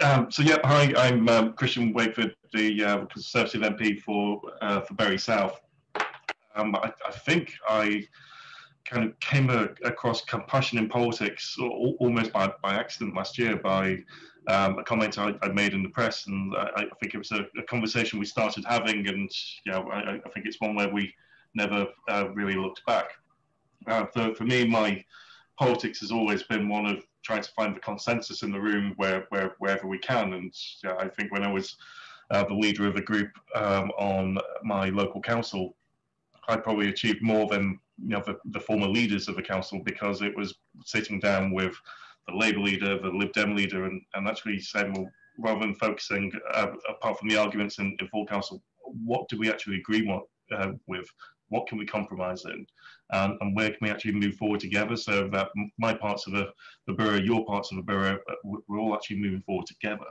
So yeah, hi, I'm Christian Wakeford, the Conservative MP for Bury South. I think I kind of came across compassion in politics almost by accident last year by a comment I made in the press, and I think it was a conversation we started having, and I think it's one where we never really looked back. For me, my politics has always been one of trying to find the consensus in the room wherever we can. And I think when I was the leader of a group on my local council, I probably achieved more than the former leaders of the council, because it was sitting down with the Labour leader, the Lib Dem leader, and actually saying, well, rather than focusing apart from the arguments in full council, what do we actually agree with? What can we compromise in? And where can we actually move forward together, so that my parts of the borough, your parts of the borough, we're all actually moving forward together.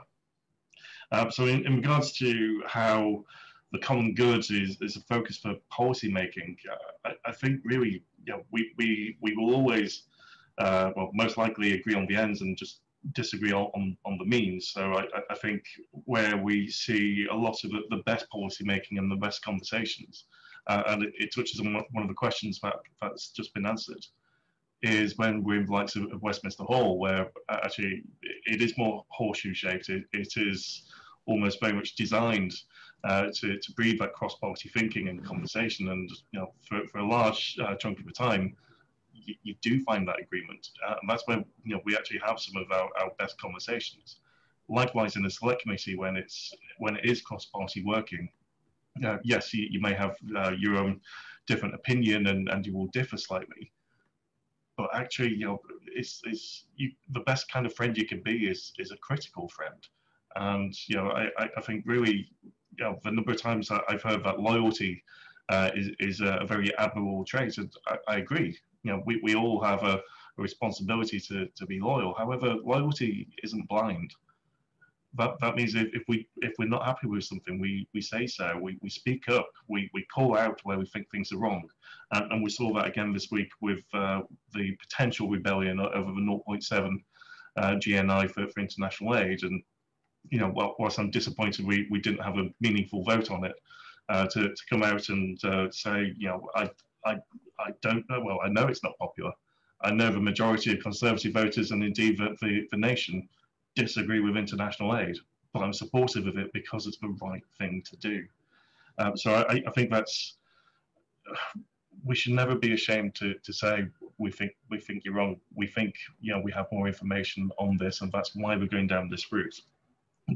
So in regards to how the common good is a focus for policy making, I think really we will always, well, most likely agree on the ends and just disagree on the means. So I think where we see a lot of the best policy making and the best conversations, and it touches on one of the questions that's just been answered, is when we're in the likes of Westminster Hall, where actually it is more horseshoe shaped. It is almost very much designed to breed that cross-party thinking and conversation. And for a large chunk of the time, you do find that agreement, and that's when we actually have some of our best conversations. Likewise, in the select committee, when it is cross-party working, yes, you may have your own different opinion, and you will differ slightly. But actually, the best kind of friend you can be is a critical friend. And I think really, the number of times that I've heard that loyalty is a very admirable trait, and I agree. We all have a responsibility to be loyal. However, loyalty isn't blind. That means if we're not happy with something, we say so. We speak up. We call out where we think things are wrong, and we saw that again this week with the potential rebellion over the 0.7 GNI for international aid. And whilst I'm disappointed we didn't have a meaningful vote on it, to come out and say, I don't know. Well, I know it's not popular. I know the majority of Conservative voters, and indeed the nation, disagree with international aid, but I'm supportive of it because it's the right thing to do. So I think we should never be ashamed to say we think you're wrong. We think we have more information on this, and that's why we're going down this route.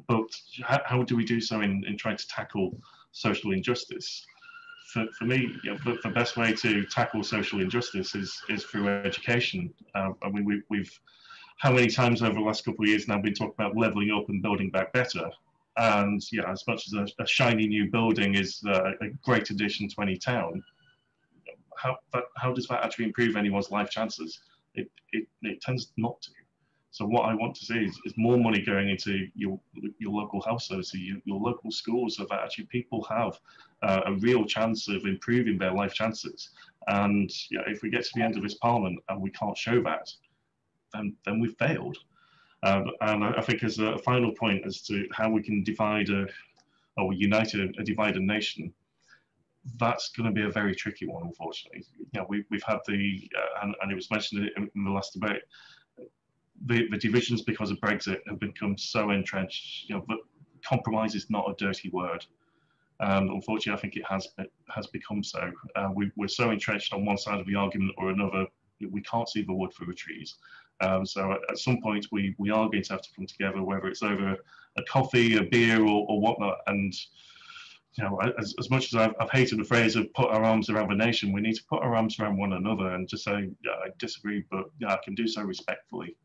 But how do we do so in trying to tackle social injustice? For me, the best way to tackle social injustice is through education. I mean, we've how many times over the last couple of years now been talking about levelling up and building back better. And as much as a shiny new building is a great addition to any town, how does that actually improve anyone's life chances? It tends not to. So what I want to see is more money going into your local health service, your local schools, so that actually people have a real chance of improving their life chances. And if we get to the end of this parliament and we can't show that, then we've failed. And I think as a final point as to how we can unite a divided nation, that's going to be a very tricky one, unfortunately. We've had and it was mentioned in the last debate, the divisions because of Brexit have become so entrenched. But compromise is not a dirty word. Unfortunately, I think it has become so. We're so entrenched on one side of the argument or another, we can't see the wood for the trees. So at some point we are going to have to come together, whether it's over a coffee, a beer, or whatnot. And as much as I've hated the phrase of put our arms around the nation, we need to put our arms around one another and just say, I disagree, but I can do so respectfully.